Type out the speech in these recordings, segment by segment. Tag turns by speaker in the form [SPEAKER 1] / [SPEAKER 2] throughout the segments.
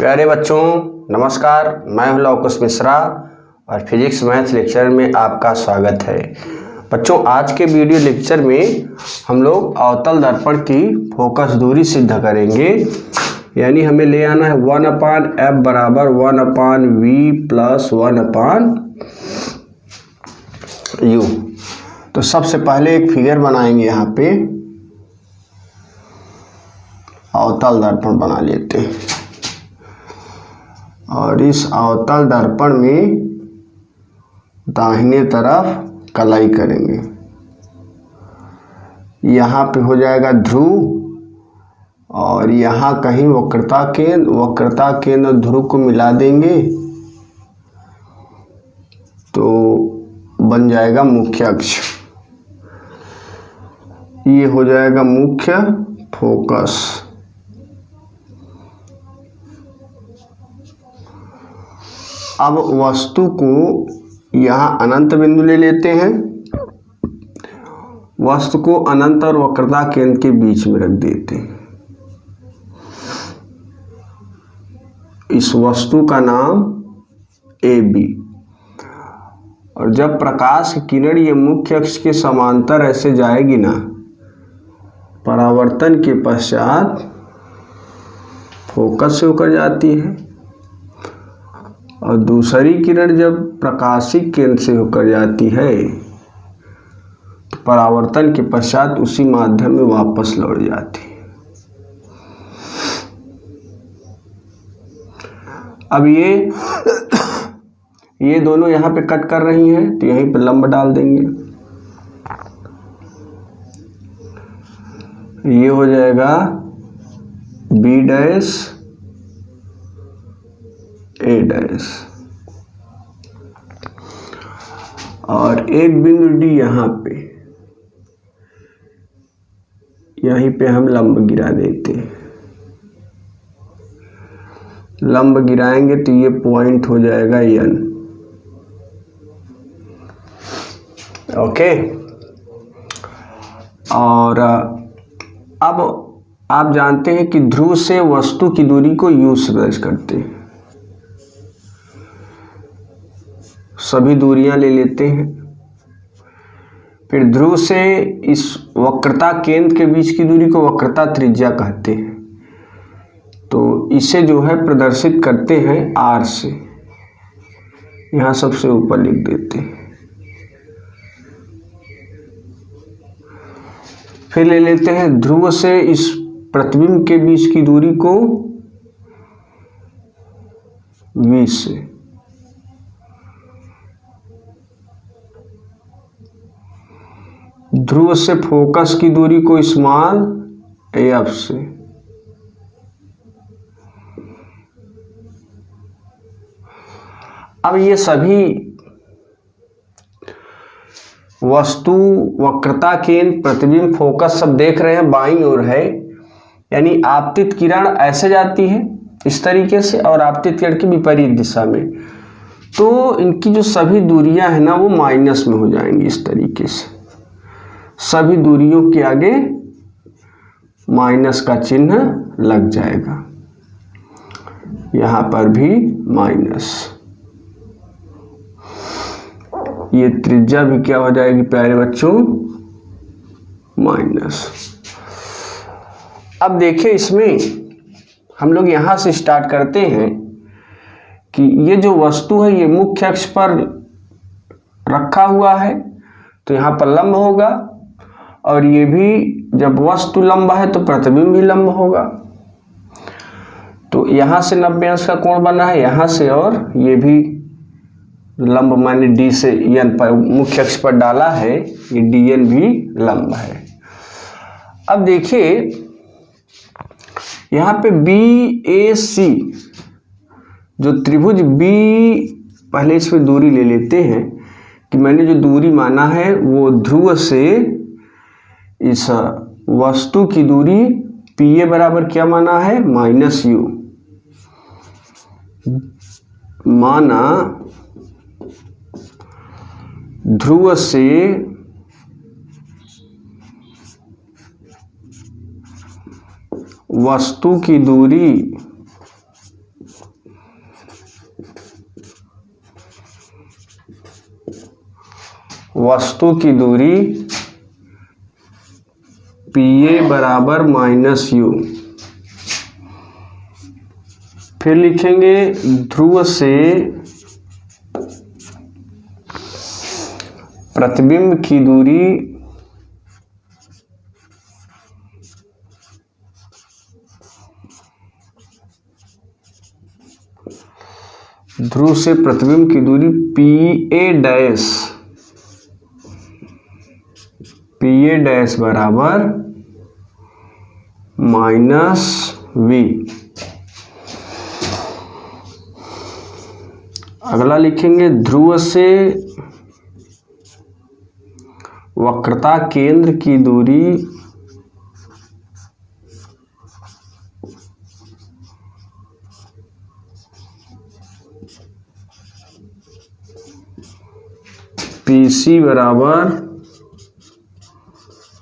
[SPEAKER 1] प्यारे बच्चों नमस्कार, मैं हूं लवकुश मिश्रा और फिजिक्स मैथ लेक्चर में आपका स्वागत है। बच्चों आज के वीडियो लेक्चर में हम लोग अवतल दर्पण की फोकस दूरी सिद्ध करेंगे। यानी हमें ले आना है 1/f बराबर 1/v प्लस 1/u। तो सबसे पहले एक फिगर बनाएंगे, यहाँ पे अवतल दर्पण बना लेते हैं और इस अवतल दर्पण में दाहिने तरफ कलाई करेंगे। यहाँ पे हो जाएगा ध्रुव और यहाँ कहीं वक्रता केंद्र ध्रुव को मिला देंगे तो बन जाएगा मुख्य अक्ष। ये हो जाएगा मुख्य फोकस। अब वस्तु को यहाँ अनंत बिंदु ले लेते हैं। वस्तु को अनंत और वक्रता केंद्र के बीच में रख देते हैं। इस वस्तु का नाम AB। और जब प्रकाश की किरण ये मुख्य अक्ष के समांतर ऐसे जाएगी ना, परावर्तन के पश्चात फोकस से होकर जाती है और दूसरी किरण जब प्रकाशिक केंद्र से होकर जाती है तो परावर्तन के पश्चात उसी माध्यम में वापस लौट जाती है। अब ये दोनों यहाँ पे कट कर रही हैं तो यहीं पे लंब डाल देंगे। ये हो जाएगा B डैश A डैश और एक बिंदु D यहाँ पे, यहीं पे हम लंब गिरा देते हैं। लंब गिराएंगे तो ये पॉइंट हो जाएगा N। ओके। और अब आप जानते हैं कि ध्रुव से वस्तु की दूरी को U से दर्ज करते हैं। सभी दूरियां ले लेते हैं। फिर ध्रुव से इस वक्रता केंद्र के बीच की दूरी को वक्रता त्रिज्या कहते हैं। तो इसे जो है प्रदर्शित करते हैं R से। यहाँ सबसे ऊपर लिख देते हैं। फिर ले लेते हैं ध्रुव से इस प्रतिबिंब के बीच की दूरी को V से। ध्रुव से फोकस की दूरी को स्मॉल AF से। अब ये सभी वस्तु वक्रता केंद्र प्रतिबिंब फोकस सब देख रहे हैं बाईं ओर है। यानी आपतित किरण ऐसे जाती है इस तरीके से और आपतित किरण की विपरीत दिशा में, तो इनकी जो सभी दूरियां हैं ना वो माइनस में हो जाएंगी। इस तरीके से सभी दूरियों के आगे माइनस का चिन्ह लग जाएगा। यहाँ पर भी माइनस। ये त्रिज्या भी क्या हो जाएगी प्यारे बच्चों, माइनस। अब देखिए इसमें हम लोग यहाँ से स्टार्ट करते हैं कि ये जो वस्तु है ये मुख्य अक्ष पर रखा हुआ है तो यहाँ पर लंब होगा और ये भी जब वस्तु लंब है तो प्रतिबिंब भी लंब होगा। तो यहाँ से 90 अंश का कोण बना है यहाँ से, और ये भी लंब माने D से N पर मुख्य अक्ष पर डाला है, ये DN भी लंब है। अब देखिए यहाँ पे BAC जो त्रिभुज B, पहले इसमें दूरी ले लेते हैं कि मैंने जो दूरी माना है वो ध्रुव से इस वस्तु की दूरी PA बराबर क्या माना है, -U माना। ध्रुव से वस्तु की दूरी वस्तु की दूरी PA बराबर -U। फिर लिखेंगे ध्रुव से प्रतिबिंब की दूरी ध्रुव से प्रतिबिंब की दूरी PA डैश बराबर -V। अगला लिखेंगे ध्रुव से वक्रता केंद्र की दूरी PC बराबर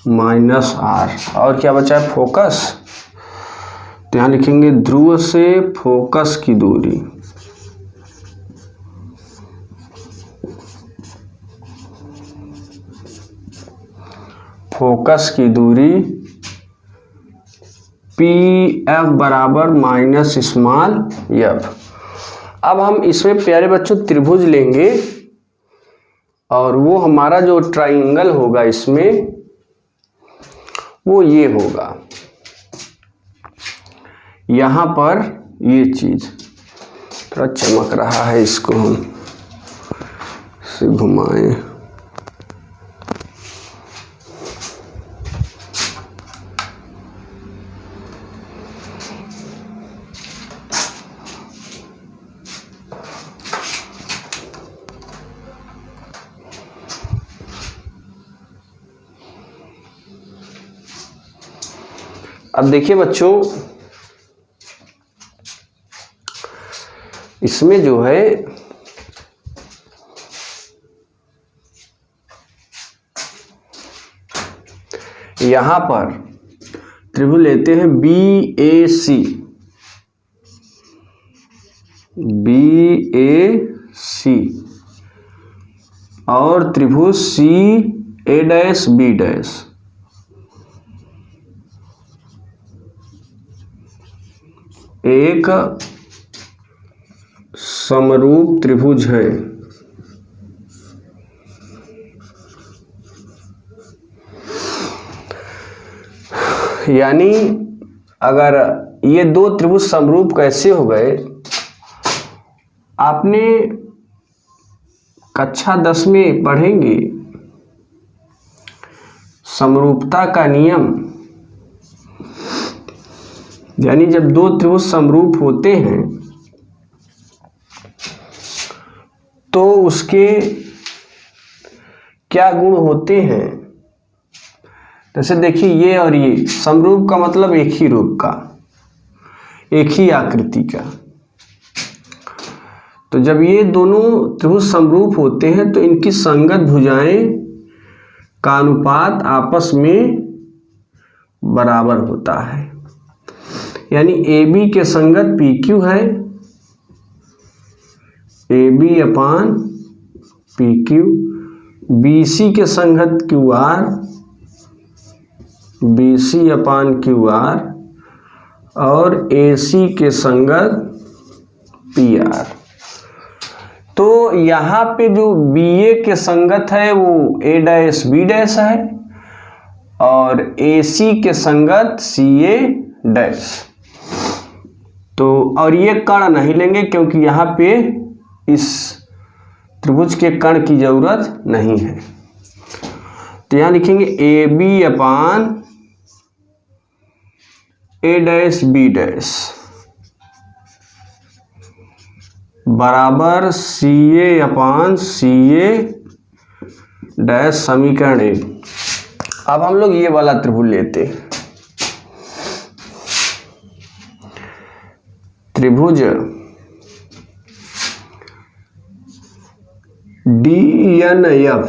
[SPEAKER 1] -R। और क्या बचा है? फोकस। तो यहाँ लिखेंगे ध्रुव से फोकस की दूरी PF बराबर -f। अब हम इसमें प्यारे बच्चों त्रिभुज लेंगे और वो हमारा जो ट्राइंगल होगा इसमें वो ये होगा। यहाँ पर ये चीज थोड़ा चमक रहा है, इसको हम से घुमाएं। अब देखिए बच्चों, इसमें जो है यहां पर त्रिभुज लेते हैं BAC और त्रिभुज CA', एक समरूप त्रिभुज है। यानी अगर ये दो त्रिभुज समरूप कैसे हो गए, आपने कक्षा 10 में पढ़ेंगे समरूपता का नियम। यानी जब दो त्रिभुज समरूप होते हैं तो उसके क्या गुण होते हैं। जैसे देखिए ये और ये समरूप का मतलब एक ही रूप का, एक ही आकृति का। तो जब ये दोनों त्रिभुज समरूप होते हैं तो इनकी संगत भुजाएं का अनुपात आपस में बराबर होता है। यानी AB के संगत PQ है, AB/PQ। BC के संगत QR, BC/QR। और AC के संगत PR। तो यहाँ पे जो BA के संगत है वो A'/B' है और AC के संगत CA'। तो और ये कर्ण नहीं लेंगे क्योंकि यहाँ पे इस त्रिभुज के कर्ण की जरूरत नहीं है। तो यहाँ लिखेंगे AB/A'/B' बराबर CA/CA'। समीकरण 1। अब हम लोग ये वाला त्रिभुज लेते हैं, त्रिभुज DNF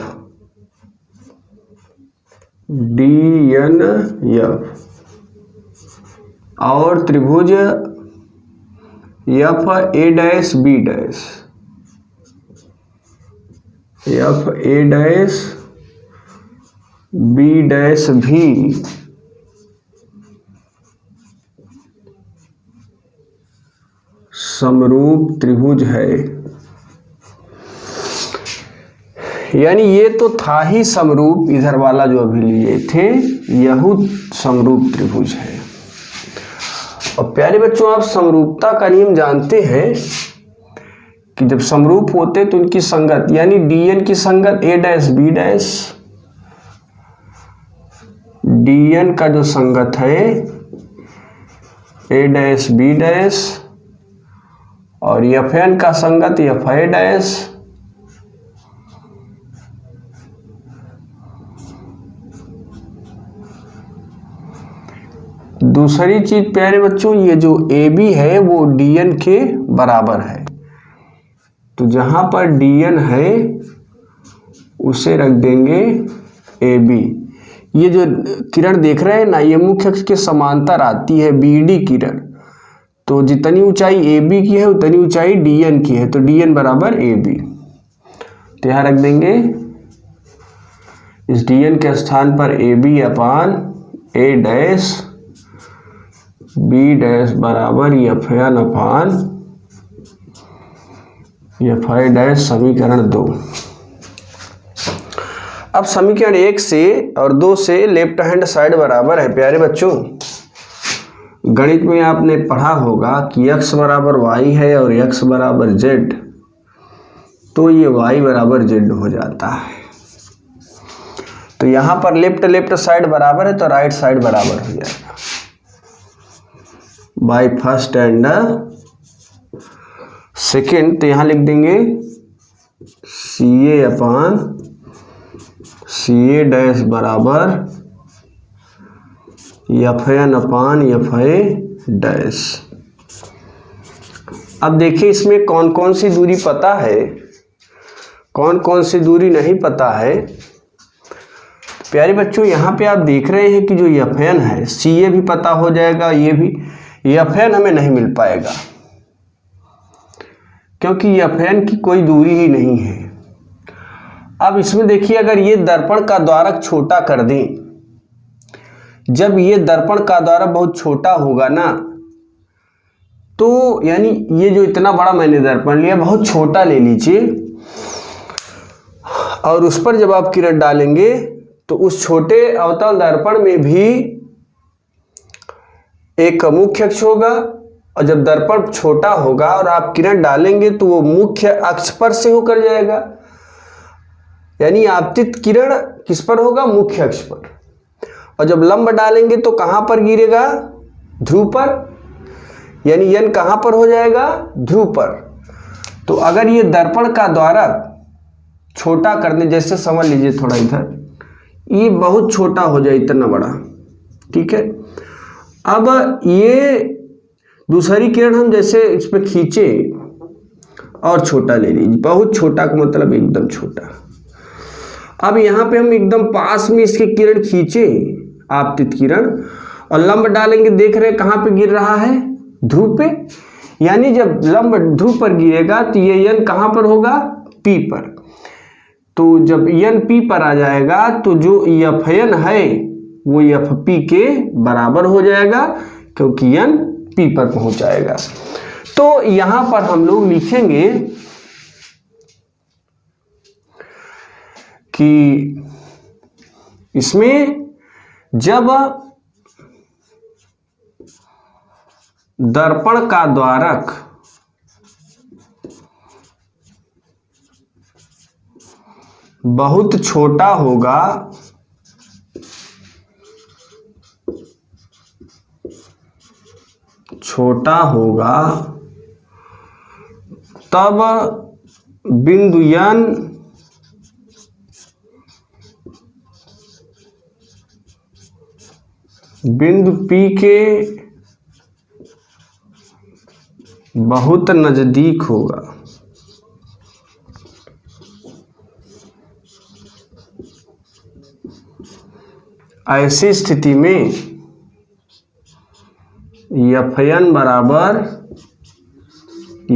[SPEAKER 1] और त्रिभुज FA'/B'। बी डैश भी समरूप त्रिभुज है। यानी ये तो था ही समरूप, इधर वाला जो अभी लिए थे यह समरूप त्रिभुज है। और प्यारे बच्चों, आप समरूपता का नियम जानते हैं कि जब समरूप होते तो उनकी संगत, यानी dn की संगत a dash b dash, dn का जो संगत है a डैश b डैश, और fn का संगत fa डैश, दूसरी चीज प्यारे बच्चों, ये जो AB है वो dn के बराबर है, तो जहां पर dn है उसे रख देंगे AB। ये जो किरण देख रहे हैं ना, ये मुख्य अक्ष के समांतर आती है BD किरण, तो जितनी ऊंचाई AB की है उतनी ऊंचाई dn की है, तो dn बराबर AB। तो यहाँ रख देंगे इस dn के स्थान पर AB upon A dash B dash बराबर fn अपान fa डैश, समीकरण 2। अब समीकरण 1 से और 2 से लेफ्ट हैंड साइड बराबर है। प्यारे बच्चों, गणित में आपने पढ़ा होगा कि x बराबर y है और x बराबर z, तो ये y बराबर z हो जाता है। तो यहां पर लेफ्ट साइड बराबर है तो राइट साइड बराबर हो जाएगा बाय फर्स्ट एंड सेकेंड। तो यहां लिख देंगे CA अपान CA डैश बराबर FN अपान FA डैश। अब देखिए इसमें कौन कौन सी दूरी पता है, कौन कौन सी दूरी नहीं पता है। प्यारे बच्चों, यहाँ पे आप देख रहे हैं कि जो FN है, CA भी पता हो जाएगा, ये भी, FN हमें नहीं मिल पाएगा क्योंकि FN की कोई दूरी ही नहीं है। अब इसमें देखिए, अगर ये दर्पण का द्वारक छोटा कर दें, जब ये दर्पण का द्वारक बहुत छोटा होगा ना, तो यानी ये जो इतना बड़ा मैंने दर्पण लिया, बहुत छोटा ले लीजिए, और उस पर जब आप किरण डालेंगे तो उस छोटे अवतल दर्पण में भी एक मुख्य अक्ष होगा, और जब दर्पण छोटा होगा और आप किरण डालेंगे तो वो मुख्य अक्ष पर से होकर जाएगा, यानी आपतित किरण किस पर होगा, मुख्य अक्ष पर। और जब लंब डालेंगे तो कहां पर गिरेगा, ध्रुव पर, यानी n कहां पर हो जाएगा, ध्रुव पर। तो अगर ये दर्पण का द्वारक छोटा करने, जैसे समझ लीजिए थोड़ा इधर, ये बहुत छोटा हो जाए, इतना बड़ा, ठीक है। अब ये दूसरी किरण हम जैसे इस पे खींचे और छोटा ले लीजिए, बहुत छोटा का मतलब एकदम छोटा। अब यहाँ पे हम एकदम पास में इसके किरण खींचे, आपतित किरण, और लंब डालेंगे, देख रहे हैं कहाँ पे गिर रहा है, ध्रुव पे, यानी जब लंब ध्रुव पर गिरेगा तो ये n कहाँ पर होगा, P पर। तो जब n P पर आ जाएगा तो जो FN है वो FP के बराबर हो जाएगा, क्योंकि n P पर पहुंच जाएगा। तो यहां पर हम लोग लिखेंगे कि इसमें जब दर्पण का द्वारक बहुत छोटा होगा, तब बिंदु n बिंदु P के बहुत नजदीक होगा। ऐसी स्थिति में FN बराबर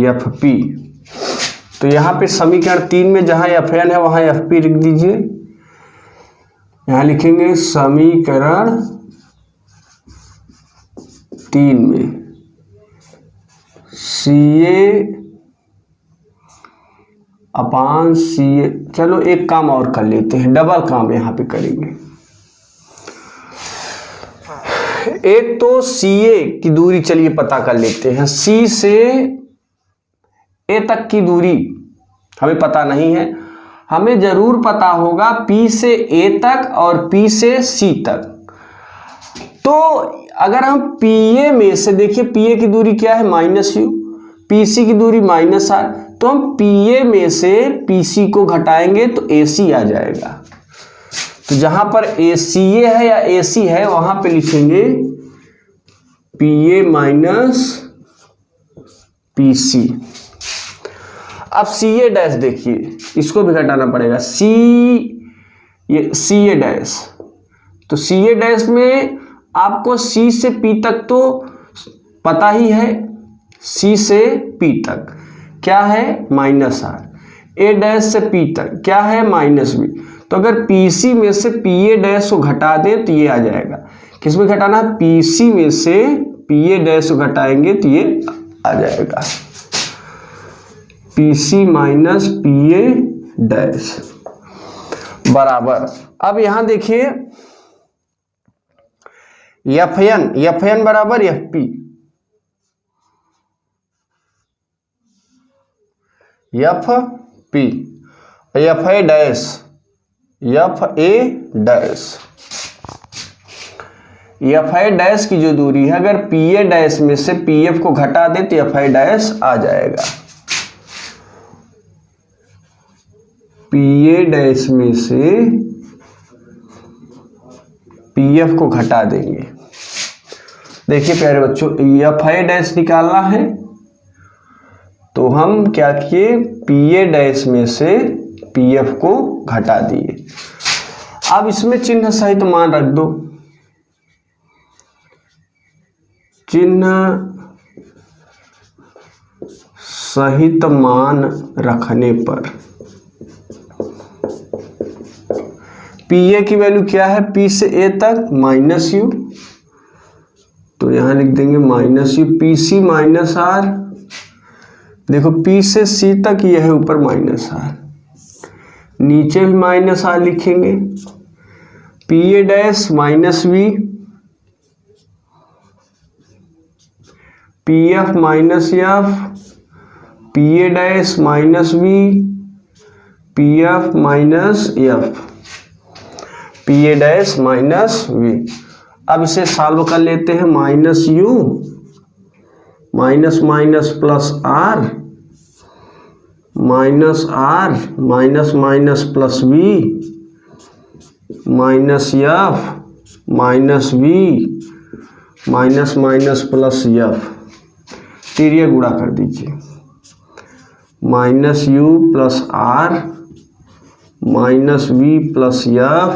[SPEAKER 1] FP। तो यहाँ पे समीकरण 3 में जहाँ FN है वहाँ FP लिख दीजिए। यहां लिखेंगे समीकरण 3 में CA अपान CA। चलो एक काम और कर लेते हैं, डबल काम यहाँ पे करेंगे। एक तो CA की दूरी चलिए पता कर लेते हैं। C से A तक की दूरी हमें पता नहीं है, हमें जरूर पता होगा P से A तक और P से C तक। तो अगर हम PA में से देखिए, PA की दूरी क्या है -u, PC की दूरी -r, तो हम PA में से PC को घटाएंगे तो AC आ जाएगा। तो जहां पर ACA है या AC है वहां पे लिखेंगे PA माइनस PC। अब CA डैश देखिए, इसको भी घटाना पड़ेगा, ये CA डैश। तो CA डैश में आपको C से P तक तो पता ही है, C से P तक क्या है -r, A डैश से P तक क्या है -b। तो अगर PC में से PA डैश को घटा दें तो ये आ जाएगा। किस में घटाना है? PC में से PA डैश को घटाएंगे तो ये आ जाएगा PC माइनस PA डैश बराबर। अब यहां देखिए FN बराबर FP, FP, FA dash, FA dash. FA dash की जो दूरी है, अगर PA डैश में से PF को घटा दे तो FA डैश आ जाएगा। PA डैश में से PF को घटा देंगे। देखिए प्यारे बच्चों, FA डैश निकालना है तो हम क्या किए, PA डैश में से PF को घटा दिए। अब इसमें चिन्ह सहित मान रख दो। चिन्ह सहित मान रखने पर PA की वैल्यू क्या है, P से A तक -u, तो यहां लिख देंगे -u। PC -r, देखो P से C तक ये है ऊपर -r, नीचे भी -r लिखेंगे। PA dash -v, PF -f, PA dash -v, PF -f, PA dash -v। अब इसे सॉल्व कर लेते हैं। -u minus minus plus r, -r minus minus plus v, -f -v minus minus plus f। तिरिया गुणा कर दीजिए। -u plus r -v plus f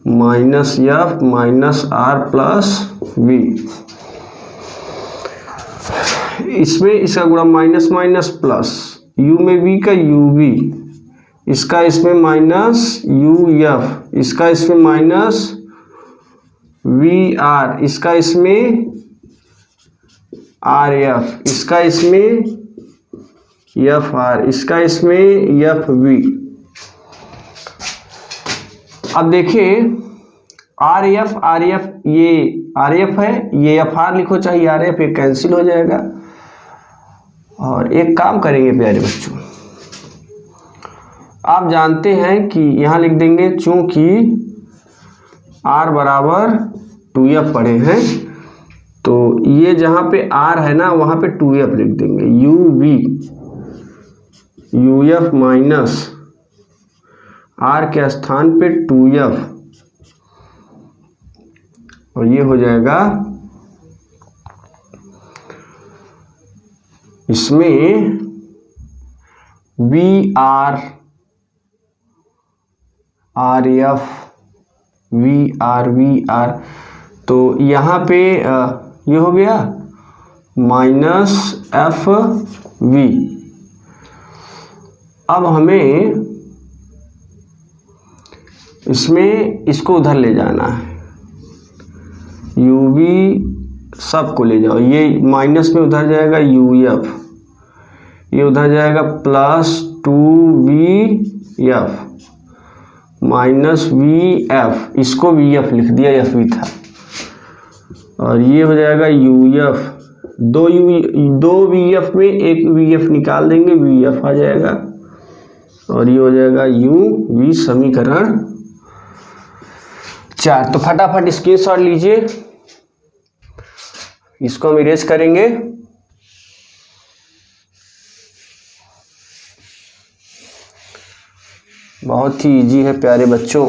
[SPEAKER 1] -f minus r plus v। इसमें इसका गुणा माइनस माइनस प्लस, u में v का uv, इसका इसमें माइनस uf, इसका इसमें माइनस vr, इसका इसमें rf, इसका इसमें fr, इसका इसमें fv। अब देखिए rf ये rf है, ये fr लिखो चाहे rf, ये कैंसिल हो जाएगा। और एक काम करेंगे प्यारे बच्चों, आप जानते हैं कि यहाँ लिख देंगे, चूंकि r बराबर 2f पढ़े हैं तो ये जहाँ पे r है ना वहाँ पे 2f लिख देंगे। uf माइनस r के स्थान पे 2f, और ये हो जाएगा इसमें vr rf vr, तो यहाँ पे ये हो गया -fv। अब हमें इसमें इसको उधर ले जाना है, UV सबको ले जाओ, ये माइनस में उधर जाएगा UF, ये उधर जाएगा प्लस 2VF माइनस VF, इसको VF लिख दिया, FV था, और ये हो जाएगा UF, दो VF में एक VF निकाल देंगे, VF आ जाएगा, और ये हो जाएगा UV समीकरण 4। तो फटाफट स्क्रीनशॉट लीजिए, इसको हम इरेज करेंगे। बहुत ही इजी है प्यारे बच्चों।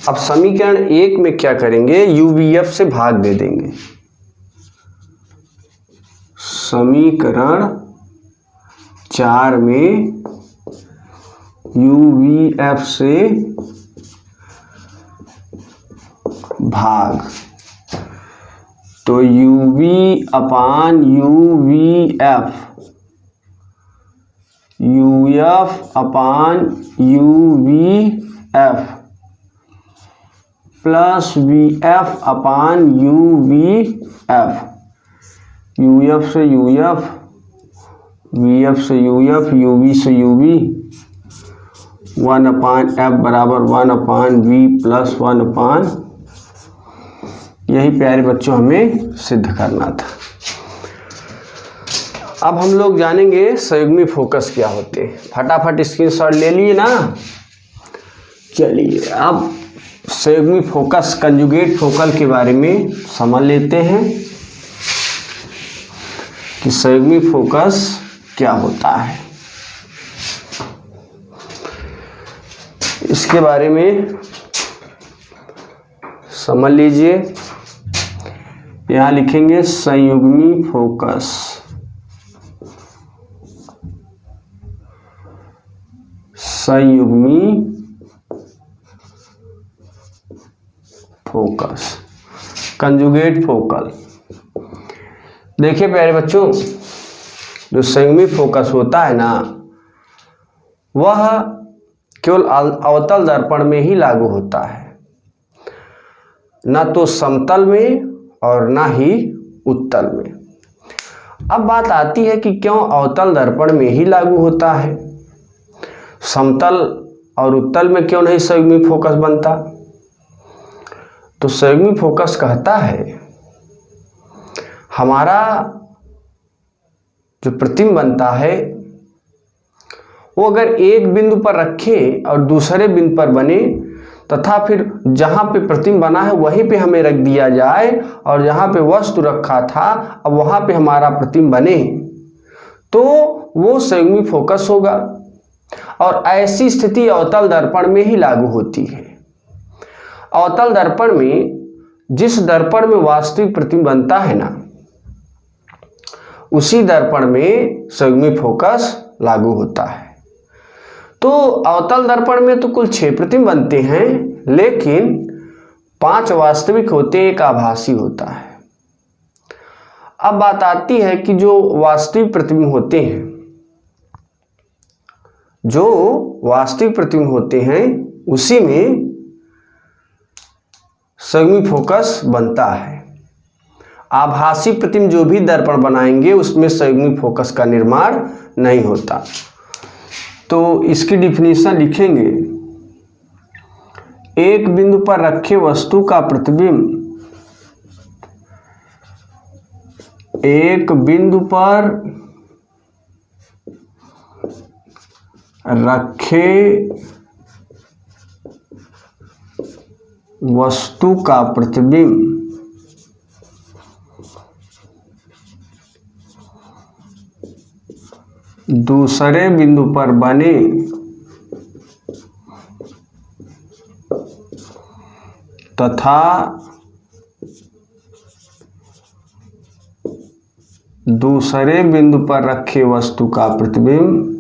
[SPEAKER 1] अब समीकरण 1 में क्या करेंगे, UVF से भाग दे देंगे। समीकरण 4 में UVF से भाग, तो UV अपान UVF, UF अपान UVF प्लस VF अपान UVF, UF से UF, VF से UF, UV से UV, 1 अपान F बराबर 1 अपान V प्लस 1 अपान, यही प्यारे बच्चों हमें सिद्ध करना था। अब हम लोग जानेंगे संयुग्मी फोकस क्या होते हैं। फटाफट स्क्रीनशॉट ले लिए ना। चलिए अब संयुग्मी फोकस, कंजुगेट फोकल के बारे में समझ लेते हैं कि संयुग्मी फोकस क्या होता है। इसके बारे में समझ लीजिए। यहाँ लिखेंगे संयुग्मी फोकस, संयुग्मी फोकस, कंजुगेट फोकल। देखिए प्यारे बच्चों, जो संयुग्मी फोकस होता है ना, वह केवल अवतल दर्पण में ही लागू होता है, ना तो समतल में और ना ही उत्तल में। अब बात आती है कि क्यों अवतल दर्पण में ही लागू होता है, समतल और उत्तल में क्यों नहीं संयुग्मी फोकस बनता। तो संयुग्मी फोकस कहता है हमारा जो प्रतिबिंब बनता है वो अगर एक बिंदु पर रखे और दूसरे बिंदु पर बने, तथा फिर जहां पे प्रतिबिंब बना है वहीं पे हमें रख दिया जाए, और जहां पे वस्तु रखा था अब वहां पे हमारा प्रतिबिंब बने, तो वो संयुग्मी फोकस होगा। और ऐसी स्थिति अवतल दर्पण में ही लागू होती है। अवतल दर्पण में जिस दर्पण में वास्तविक प्रतिबिंब बनता है ना, उसी दर्पण में संयुग्मी फोकस लागू होता है। तो अवतल दर्पण में तो कुल 6 प्रतिबिंब बनते हैं, लेकिन 5 वास्तविक होते हैं, एक आभासी होता है। अब बात आती है कि जो वास्तविक प्रतिबिंब होते हैं, जो वास्तविक प्रतिबिंब होते हैं उसी में संयुग्मी फोकस बनता है। आभासी प्रतिबिंब जो भी दर्पण बनाएंगे उसमें संयुग्मी फोकस का निर्माण नहीं होता। तो इसकी डिफिनीशन लिखेंगे, एक बिंदु पर रखे वस्तु का प्रतिबिंब एक बिंदु पर रखे वस्तु का प्रतिबिंब दूसरे बिंदु पर बने तथा दूसरे बिंदु पर रखे वस्तु का प्रतिबिंब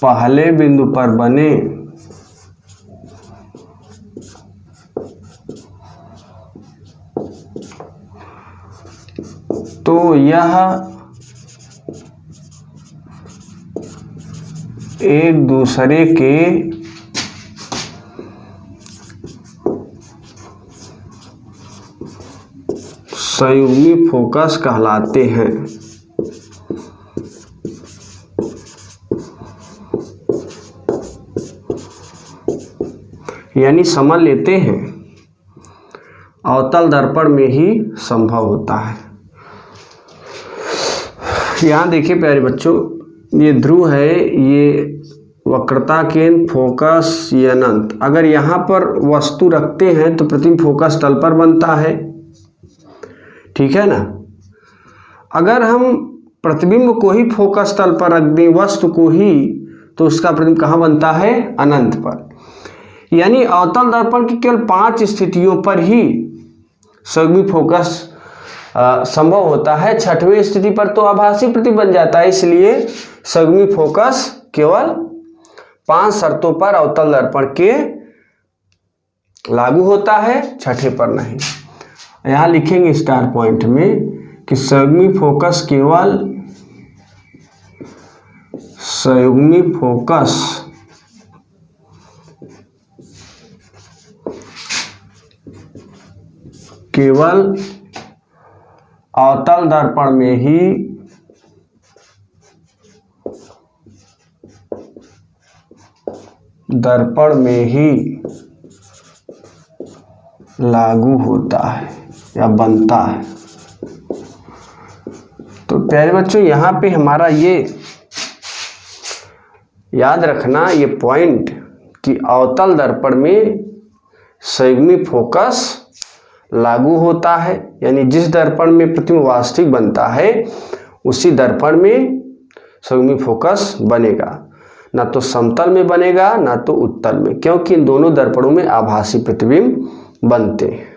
[SPEAKER 1] पहले बिंदु पर बने यह एक दूसरे के संयुग्मी फोकस कहलाते हैं। यानी समझ लेते हैं अवतल दर्पण में ही संभव होता है। यहाँ देखिए प्यारे बच्चों, ये ध्रुव है, ये वक्रता केंद्र, फोकस, ये अनंत। अगर यहाँ पर वस्तु रखते हैं तो प्रतिबिंब फोकस तल पर बनता है, ठीक है ना। अगर हम प्रतिबिंब को ही फोकस तल पर रख दें, वस्तु को ही, तो उसका प्रतिबिंब कहाँ बनता है? अनंत पर। यानी अवतल दर्पण की केवल 5 स्थितियों पर ही संयुग्मी फोकस संभव होता है। 6वें स्थिति पर तो आभासी प्रतिबिंब बन जाता है। इसलिए संयुग्मी फोकस केवल 5 शर्तों पर अवतल दर्पण के लागू होता है, 6ठे पर नहीं। यहाँ लिखेंगे स्टार पॉइंट में कि संयुग्मी फोकस केवल अवतल दर्पण में ही लागू होता है या बनता है। तो प्यारे बच्चों, यहाँ पे हमारा ये याद रखना ये पॉइंट कि अवतल दर्पण में संयुग्मी फोकस लागू होता है। यानी जिस दर्पण में प्रतिबिंब वास्तविक बनता है उसी दर्पण में संयुग्मी फोकस बनेगा, ना तो समतल में बनेगा ना तो उत्तल में, क्योंकि इन दोनों दर्पणों में आभासी प्रतिबिंब बनते हैं।